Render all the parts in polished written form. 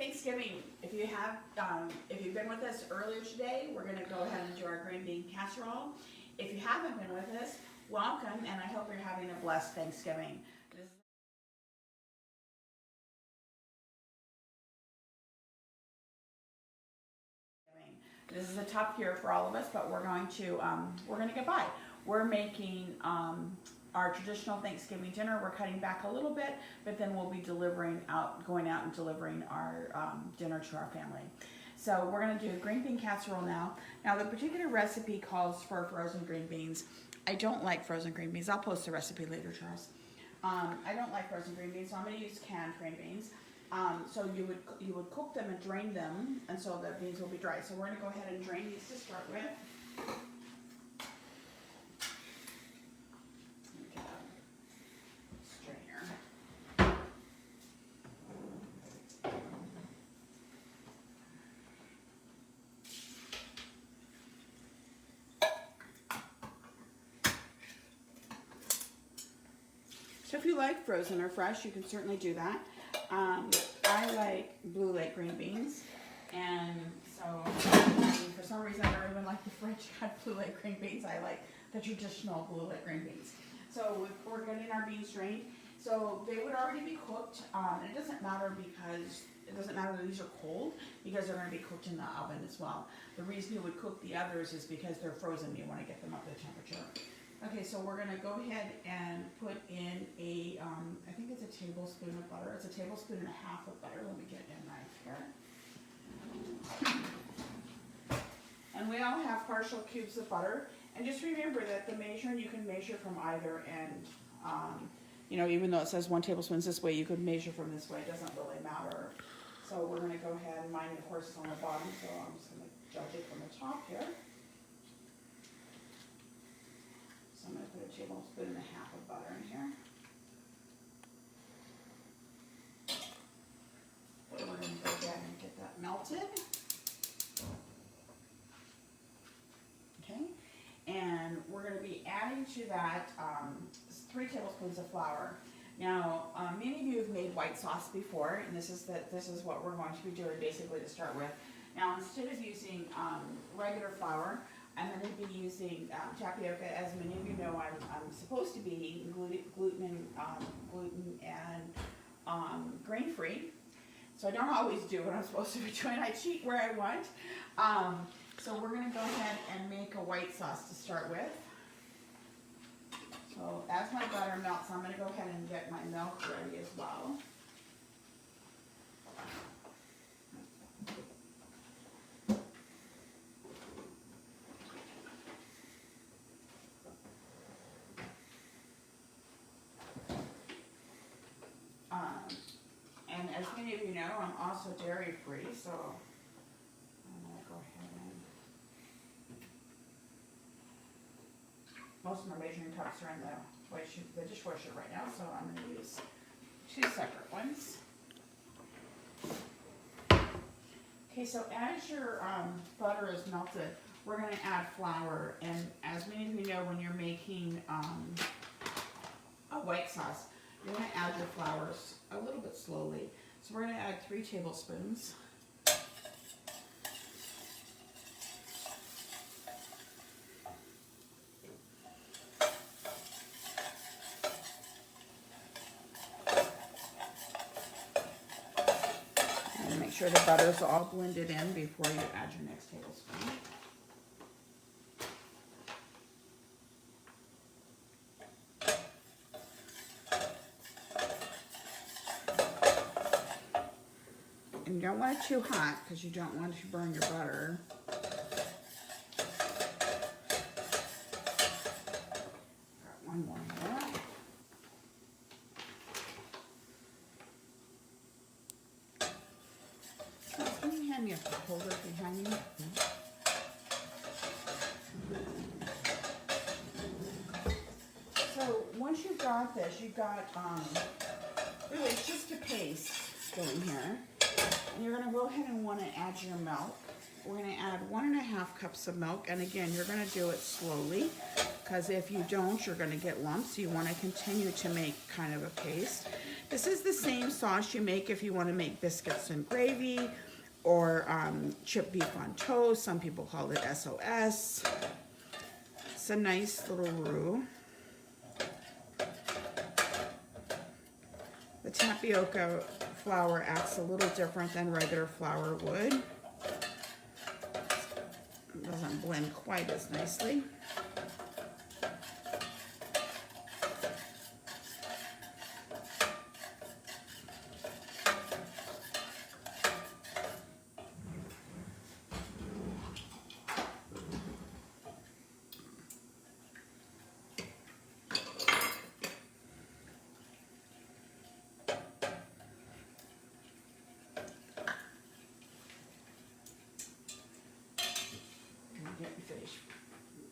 Thanksgiving. If you've been with us earlier today, we're going to go ahead and do our green bean casserole. If you haven't been with us, welcome, and I hope you're having a blessed Thanksgiving. This is a tough year for all of us, but we're going to get by. We're making our traditional Thanksgiving dinner. We're cutting back a little bit, but then we'll be going out and delivering our dinner to our family. So we're going to do a green bean casserole now. Now the particular recipe calls for frozen green beans. I don't like frozen green beans. I'll post the recipe later, Charles. I don't like frozen green beans, so I'm going to use canned green beans. So you would cook them and drain them, and so the beans will be dry. So we're going to go ahead and drain these to start with. Strainer. So if you like frozen or fresh, you can certainly do that. I like Blue Lake green beans, and so for some reason I don't even like the French cut Blue Lake green beans. I like the traditional Blue Lake green beans. So we're getting our beans drained. So they would already be cooked. It doesn't matter that these are cold, because they're going to be cooked in the oven as well. The reason you would cook the others is because they're frozen. You want to get them up to temperature. Okay, so we're going to go ahead and put in I think it's a tablespoon of butter. It's a tablespoon and a half of butter. Let me get a knife here. And we all have partial cubes of butter. And just remember that the measuring, you can measure from either end. Even though it says 1 tablespoon this way, you could measure from this way. It doesn't really matter. So we're going to go ahead, and mine, of course, is on the bottom, so I'm just going to judge it from the top here. I'm going to put a tablespoon and a half of butter in here. We're going to go ahead and get that melted. Okay, and we're going to be adding to that 3 tablespoons of flour. Now, many of you have made white sauce before, and this is what we're going to be doing basically to start with. Now, instead of using regular flour, I'm going to be using tapioca. As many of you know, I'm supposed to be eating gluten and grain-free. So I don't always do what I'm supposed to be doing. I cheat where I want. So we're going to go ahead and make a white sauce to start with. So as my butter melts, I'm going to go ahead and get my milk ready as well. And as many of you know, I'm also dairy free, so I'm going to go ahead and most of my measuring cups are in the dishwasher right now, so I'm going to use 2 separate ones. Okay, so as your butter is melted, we're going to add flour, and as many of you know, when you're making a white sauce, you're going to add your flours a little bit slowly. So we're going to add 3 tablespoons. And make sure the butter is all blended in before you add your next tablespoon. And you don't want it too hot because you don't want to burn your butter. Got one more here. Oh, can you hand me a holder behind me? So once you've got this, you've got really it's just a paste going here. And you're going to go ahead and want to add your milk. We're going to add 1.5 cups of milk, and again, you're going to do it slowly because if you don't, you're going to get lumps. You want to continue to make kind of a paste. This is the same sauce you make if you want to make biscuits and gravy, or chipped beef on toast. Some people call it SOS. It's a nice little roux. The tapioca flour acts a little different than regular flour would. It doesn't blend quite as nicely.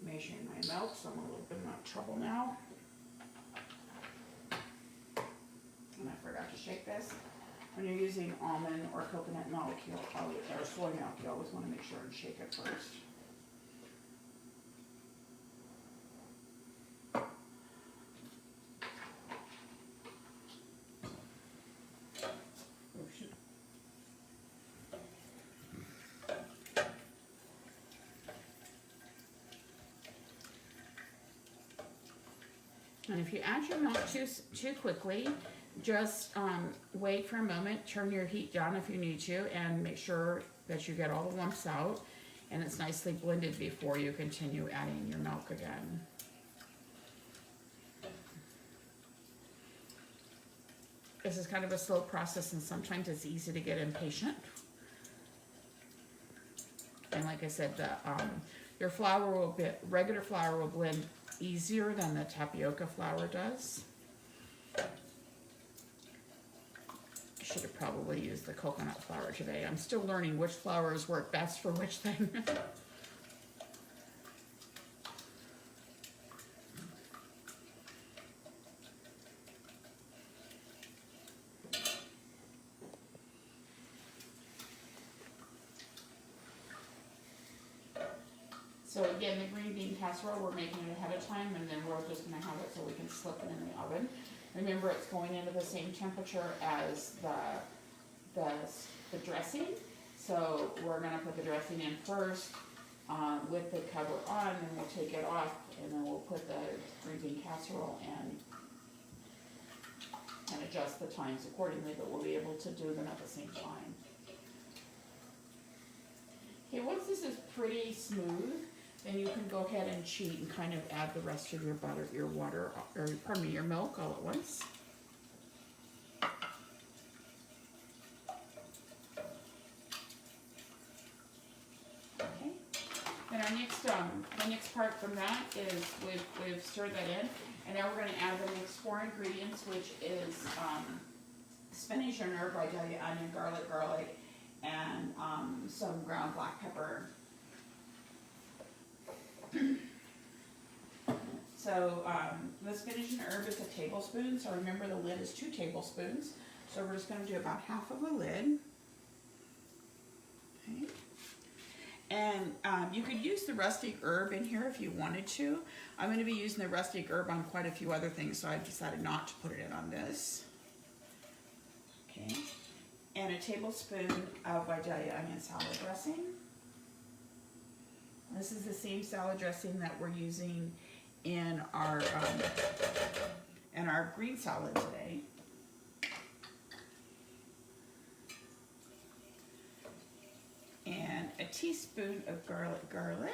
Measuring my milk, so I'm a little bit of trouble now. And I forgot to shake this. When you're using almond or coconut milk, or soy milk, you always want to make sure and shake it first. And if you add your milk too quickly, just wait for a moment, turn your heat down if you need to, and make sure that you get all the lumps out and it's nicely blended before you continue adding your milk again. This is kind of a slow process, and sometimes it's easy to get impatient. And like I said, your flour will regular flour will blend easier than the tapioca flour does. I should have probably used the coconut flour today. I'm still learning which flours work best for which thing. So again, the green bean casserole, we're making it ahead of time, and then we're just going to have it so we can slip it in the oven. Remember, it's going into the same temperature as the dressing. So we're going to put the dressing in first with the cover on, and we'll take it off, and then we'll put the green bean casserole in and adjust the times accordingly, but we'll be able to do them at the same time. Okay, once this is pretty smooth, then you can go ahead and cheat and kind of add the rest of your butter, your water, or pardon me, your milk all at once. Okay. Then our next, the next part from that is we've stirred that in, and now we're going to add the next 4 ingredients, which is spinach and herb, Vidalia, onion, garlic, and some ground black pepper. So the spinach and herb is a tablespoon, so remember the lid is 2 tablespoons. So we're just going to do about half of a lid. Okay. And you could use the rustic herb in here if you wanted to. I'm going to be using the rustic herb on quite a few other things, so I've decided not to put it in on this. Okay. And a tablespoon of Vidalia onion salad dressing. This is the same salad dressing that we're using in our green salad today. And a teaspoon of garlic.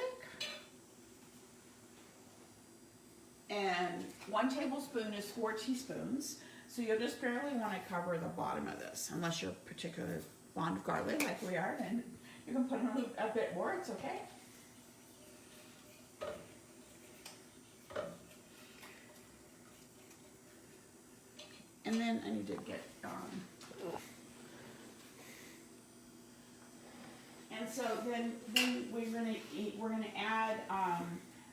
And 1 tablespoon is 4 teaspoons. So you'll just barely want to cover the bottom of this, unless you're particularly fond of garlic like we are, then you can put in a bit more, it's okay. And then I need to get and so then we're gonna add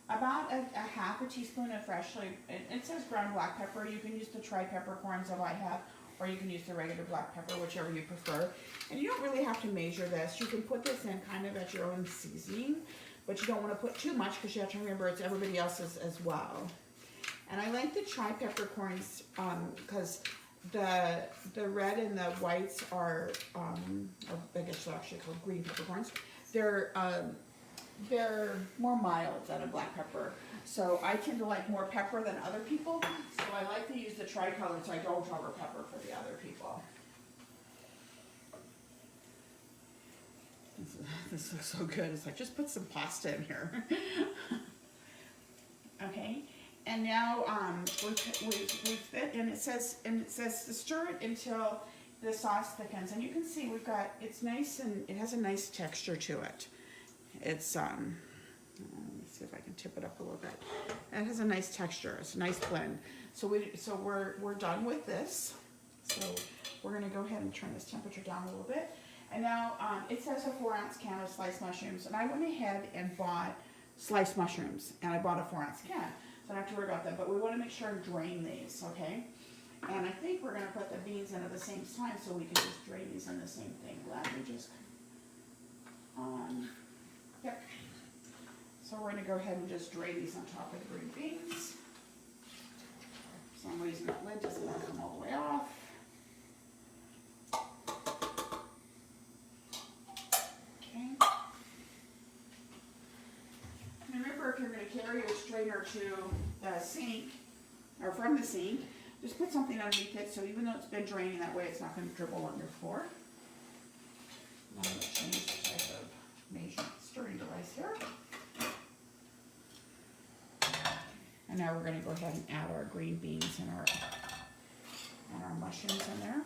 about a half a teaspoon of freshly, it says ground black pepper. You can use the tri-peppercorns that I have, or you can use the regular black pepper, whichever you prefer. And you don't really have to measure this. You can put this in kind of at your own seasoning, but you don't want to put too much because you have to remember it's everybody else's as well. And I like the chai peppercorns because the red and the whites are, I guess they're actually called green peppercorns. They're more mild than a black pepper. So I tend to like more pepper than other people. So I like to use the tricolor so I don't over pepper for the other people. This looks so good. It's like, just put some pasta in here. Okay. And now it says to stir it until the sauce thickens. And you can see it's nice and it has a nice texture to it. It's let me see if I can tip it up a little bit. It has a nice texture. It's a nice blend. So we're done with this. So we're gonna go ahead and turn this temperature down a little bit. And now it says a 4-ounce can of sliced mushrooms, and I went ahead and bought sliced mushrooms, and I bought a 4-ounce can. So I don't have to worry about that. But we want to make sure and drain these, okay? And I think we're gonna put the beans in at the same time, so we can just drain these in the same thing. Let me just yep. So we're going to go ahead and just drain these on top of the green beans. For some reason that lid doesn't want to come all the way off. Okay. And remember, if you're going to carry your strainer to the sink, or from the sink, just put something underneath it so even though it's been draining, that way it's not going to dribble on your floor. Now I'm going to change the type of measurement stirring device here. And now we're going to go ahead and add our green beans and our mushrooms in there.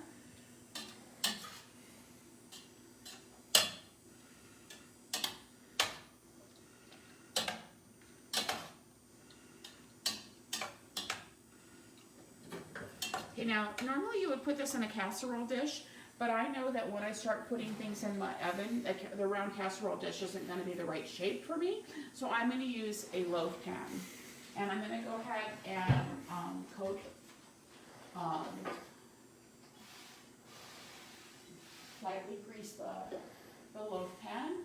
Okay, now normally you would put this in a casserole dish, but I know that when I start putting things in my oven, the round casserole dish isn't going to be the right shape for me. So I'm going to use a loaf pan. And I'm going to go ahead and coat lightly grease the loaf pan.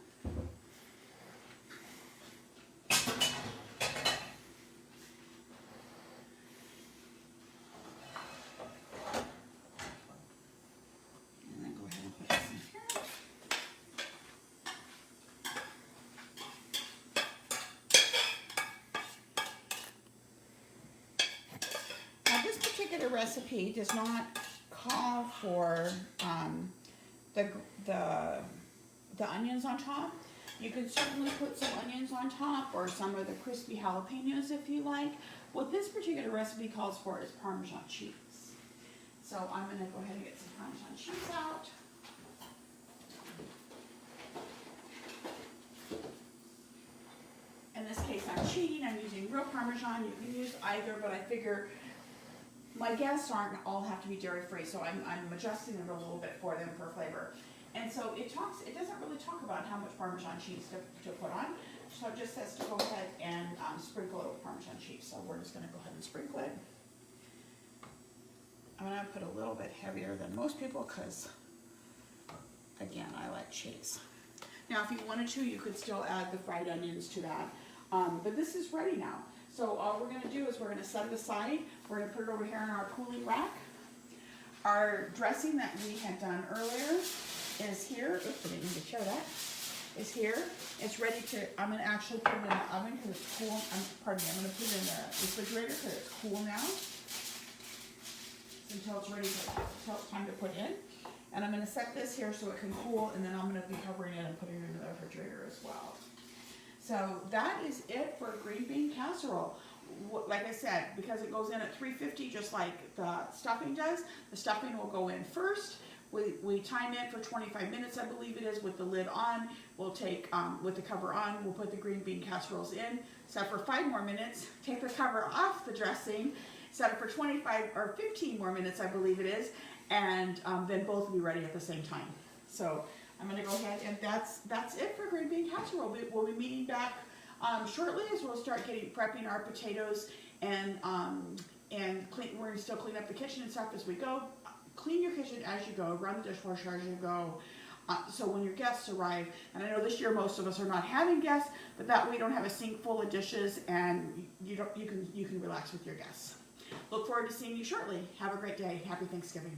The recipe does not call for the onions on top. You can certainly put some onions on top or some of the crispy jalapenos if you like. What this particular recipe calls for is Parmesan cheese. So I'm going to go ahead and get some Parmesan cheese out. In this case, I'm cheating. I'm using real Parmesan. You can use either, but I figure my guests aren't all have to be dairy free, so I'm adjusting it a little bit for them for flavor. And so it doesn't really talk about how much Parmesan cheese to put on. So it just says to go ahead and sprinkle it with Parmesan cheese. So we're just going to go ahead and sprinkle it. I'm going to put a little bit heavier than most people because, again, I like cheese. Now, if you wanted to, you could still add the fried onions to that. But this is ready now. So all we're going to do is we're going to set it aside. We're going to put it over here in our cooling rack. Our dressing that we had done earlier is here. Oops, I didn't need to show that. Is here. It's ready to, I'm going to actually put it in the oven because it's cool. Pardon me, I'm going to put it in the refrigerator because it's cool now. Until it's ready until it's time to put in. And I'm going to set this here so it can cool, and then I'm going to be covering it and putting it in the refrigerator as well. So that is it for green bean casserole. Like I said, because it goes in at 350 just like the stuffing does, the stuffing will go in first. We time it for 25 minutes, I believe it is, with the lid on. We'll take, with the cover on, we'll put the green bean casseroles in, set for 5 more minutes, take the cover off the dressing, set it for 25 or 15 more minutes, I believe it is, and then both will be ready at the same time. So I'm going to go ahead, and that's it for green bean casserole. We'll be meeting back shortly as we'll start prepping our potatoes and we're going to still clean up the kitchen and stuff as we go. Clean your kitchen as you go. Run the dishwasher as you go. So when your guests arrive, and I know this year most of us are not having guests, but that way you don't have a sink full of dishes, and you can relax with your guests. Look forward to seeing you shortly. Have a great day. Happy Thanksgiving.